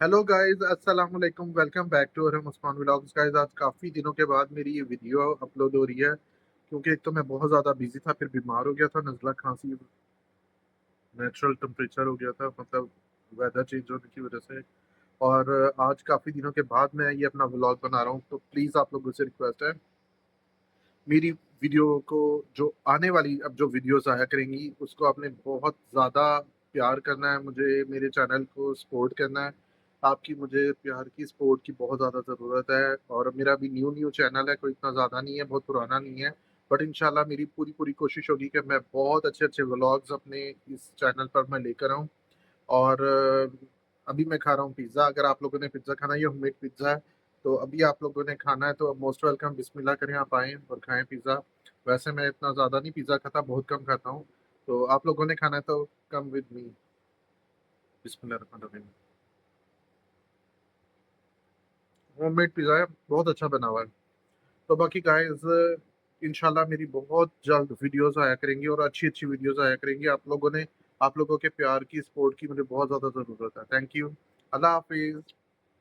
Hello guys, अस्सलाम वालेकुम। Welcome back to Arham Usman vlogs. Guys, आज काफ़ी दिनों के बाद मेरी ये वीडियो अपलोड हो रही है क्योंकि एक तो मैं बहुत ज़्यादा बिजी था, फिर बीमार हो गया था, नज़ला खांसी, नेचुरल टेम्परेचर हो गया था, मतलब वेदर चेंज होने की वजह से। और आज काफ़ी दिनों के बाद मैं ये अपना व्लॉग बना रहा हूँ, तो प्लीज़ आप लोगों से रिक्वेस्ट है, मेरी वीडियो को, जो आने वाली अब जो वीडियोस आया करेंगी, उसको आपने बहुत ज़्यादा प्यार करना है, मुझे मेरे चैनल को सपोर्ट करना है। आपकी मुझे प्यार की, सपोर्ट की बहुत ज़्यादा ज़रूरत है। और मेरा भी न्यू चैनल है, कोई इतना ज़्यादा नहीं है, बहुत पुराना नहीं है। बट इंशाल्लाह मेरी पूरी पूरी कोशिश होगी कि मैं बहुत अच्छे अच्छे व्लॉग्स अपने इस चैनल पर मैं लेकर आऊँ। और अभी मैं खा रहा हूँ पिज़्ज़ा। अगर आप लोगों ने पिज़्ज़ा खाना है, ये होममेड पिज़्ज़ा है, तो अभी आप लोगों ने खाना है तो मोस्ट वेलकम, बिस्मिल्लाह करें, आप आएँ और खाएँ पिज़्ज़ा। वैसे मैं इतना ज़्यादा नहीं पिज़्ज़ा खाता, बहुत कम खाता हूँ। तो आप लोगों ने खाना है तो come with me. Bismillah Rahman Rahim. Homemade pizza है, बहुत अच्छा बना हुआ है। तो बाकी गाइस, इंशाल्लाह मेरी बहुत जल्द वीडियोज़ आया करेंगी और अच्छी-अच्छी वीडियोज़ आया करेंगी। आप लोगों के प्यार की, सपोर्ट की मुझे बहुत ज़्यादा ज़रूरत है। Thank you. अल्लाह हाफ़िज़।